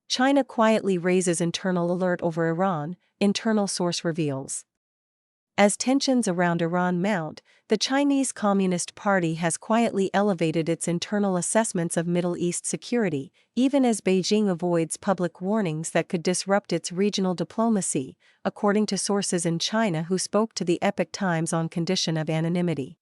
China quietly raises internal alert over Iran, internal source reveals. As tensions around Iran mount, the Chinese Communist Party has quietly elevated its internal assessments of Middle East security, even as Beijing avoids public warnings that could disrupt its regional diplomacy, according to sources in China who spoke to the Epoch Times on condition of anonymity.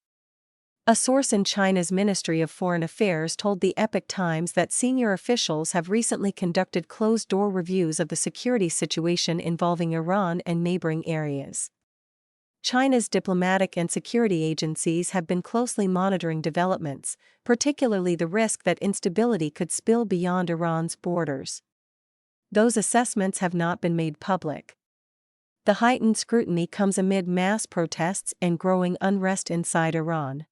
A source in China's Ministry of Foreign Affairs told the Epoch Times that senior officials have recently conducted closed-door reviews of the security situation involving Iran and neighboring areas. China's diplomatic and security agencies have been closely monitoring developments, particularly the risk that instability could spill beyond Iran's borders. Those assessments have not been made public. The heightened scrutiny comes amid mass protests and growing unrest inside Iran.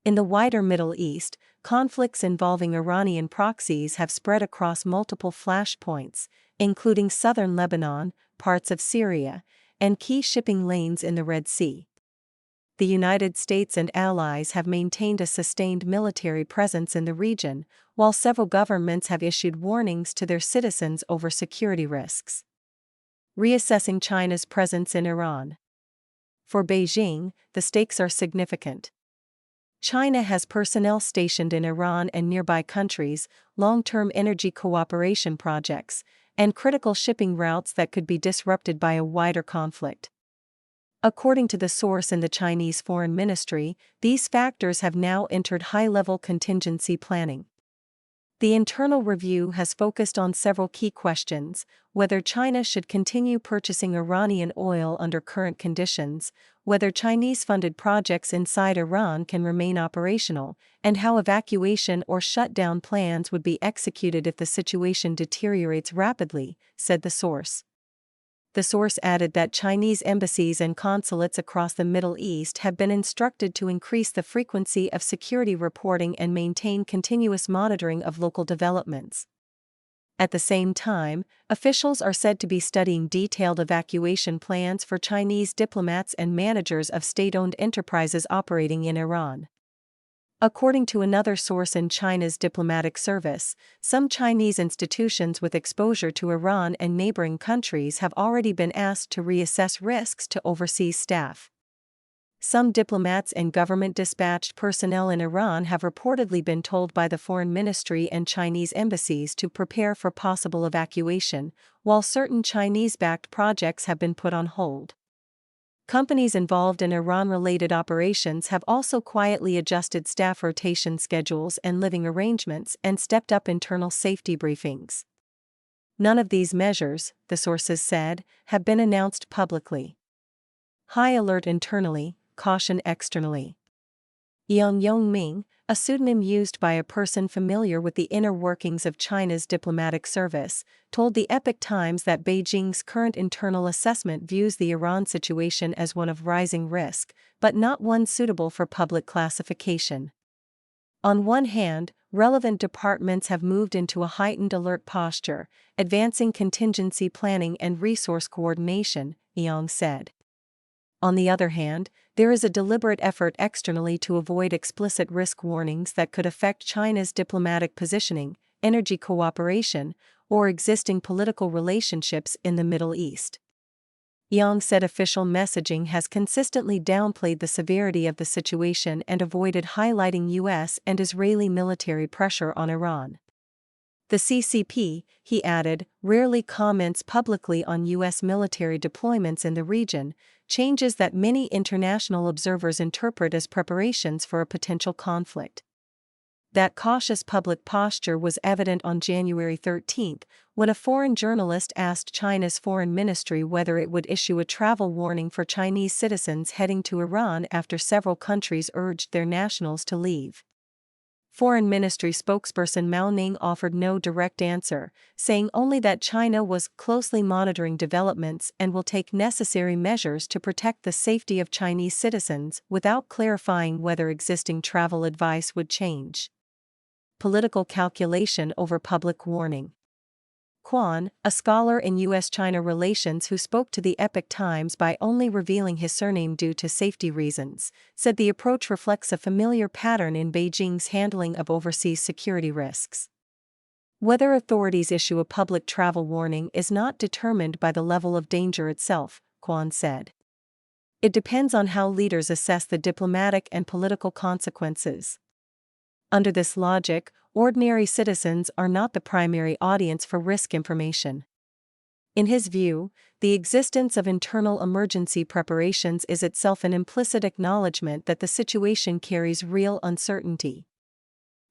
In the wider Middle East, conflicts involving Iranian proxies have spread across multiple flashpoints, including southern Lebanon, parts of Syria, and key shipping lanes in the Red Sea. The United States and allies have maintained a sustained military presence in the region, while several governments have issued warnings to their citizens over security risks. Reassessing China's presence in Iran. For Beijing, the stakes are significant. China has personnel stationed in Iran and nearby countries, long-term energy cooperation projects, and critical shipping routes that could be disrupted by a wider conflict. According to the source in the Chinese Foreign Ministry, these factors have now entered high-level contingency planning. The internal review has focused on several key questions: whether China should continue purchasing Iranian oil under current conditions, whether Chinese-funded projects inside Iran can remain operational, and how evacuation or shutdown plans would be executed if the situation deteriorates rapidly, said the source. The source added that Chinese embassies and consulates across the Middle East have been instructed to increase the frequency of security reporting and maintain continuous monitoring of local developments. At the same time, officials are said to be studying detailed evacuation plans for Chinese diplomats and managers of state-owned enterprises operating in Iran. According to another source in China's diplomatic service, some Chinese institutions with exposure to Iran and neighboring countries have already been asked to reassess risks to overseas staff. Some diplomats and government-dispatched personnel in Iran have reportedly been told by the Foreign Ministry and Chinese embassies to prepare for possible evacuation, while certain Chinese-backed projects have been put on hold. Companies involved in Iran-related operations have also quietly adjusted staff rotation schedules and living arrangements and stepped up internal safety briefings. None of these measures, the sources said, have been announced publicly. High alert internally, caution externally. Yang Yongming, a pseudonym used by a person familiar with the inner workings of China's diplomatic service, told the Epoch Times that Beijing's current internal assessment views the Iran situation as one of rising risk, but not one suitable for public classification. On one hand, relevant departments have moved into a heightened alert posture, advancing contingency planning and resource coordination, Yang said. On the other hand, there is a deliberate effort externally to avoid explicit risk warnings that could affect China's diplomatic positioning, energy cooperation, or existing political relationships in the Middle East. Yang said official messaging has consistently downplayed the severity of the situation and avoided highlighting U.S. and Israeli military pressure on Iran. The CCP, he added, rarely comments publicly on U.S. military deployments in the region, changes that many international observers interpret as preparations for a potential conflict. That cautious public posture was evident on January 13, when a foreign journalist asked China's foreign ministry whether it would issue a travel warning for Chinese citizens heading to Iran after several countries urged their nationals to leave. Foreign Ministry spokesperson Mao Ning offered no direct answer, saying only that China was closely monitoring developments and will take necessary measures to protect the safety of Chinese citizens without clarifying whether existing travel advice would change. Political calculation over public warning. Quan, a scholar in U.S.-China relations who spoke to the Epoch Times by only revealing his surname due to safety reasons, said the approach reflects a familiar pattern in Beijing's handling of overseas security risks. Whether authorities issue a public travel warning is not determined by the level of danger itself, Quan said. It depends on how leaders assess the diplomatic and political consequences. Under this logic, ordinary citizens are not the primary audience for risk information. In his view, the existence of internal emergency preparations is itself an implicit acknowledgement that the situation carries real uncertainty.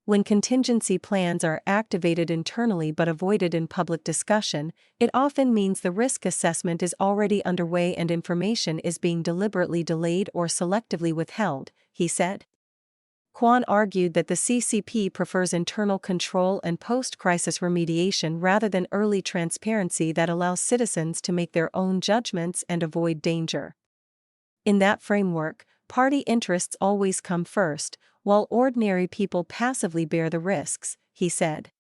When contingency plans are activated internally but avoided in public discussion, it often means the risk assessment is already underway and information is being deliberately delayed or selectively withheld, he said. Quan argued that the CCP prefers internal control and post-crisis remediation rather than early transparency that allows citizens to make their own judgments and avoid danger. In that framework, party interests always come first, while ordinary people passively bear the risks, he said.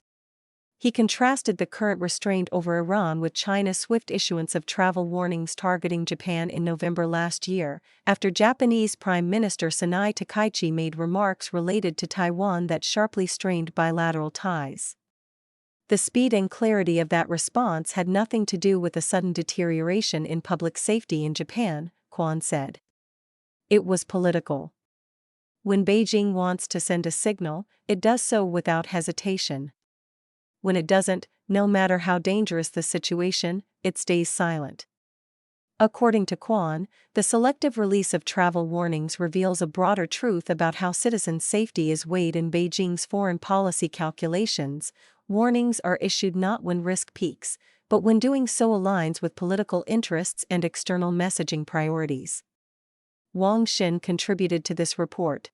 He contrasted the current restraint over Iran with China's swift issuance of travel warnings targeting Japan in November last year, after Japanese Prime Minister Sanai Takaichi made remarks related to Taiwan that sharply strained bilateral ties. The speed and clarity of that response had nothing to do with a sudden deterioration in public safety in Japan, Quan said. It was political. When Beijing wants to send a signal, it does so without hesitation. When it doesn't, no matter how dangerous the situation, it stays silent. According to Quan, the selective release of travel warnings reveals a broader truth about how citizen safety is weighed in Beijing's foreign policy calculations. Warnings are issued not when risk peaks, but when doing so aligns with political interests and external messaging priorities. Wang Xin contributed to this report.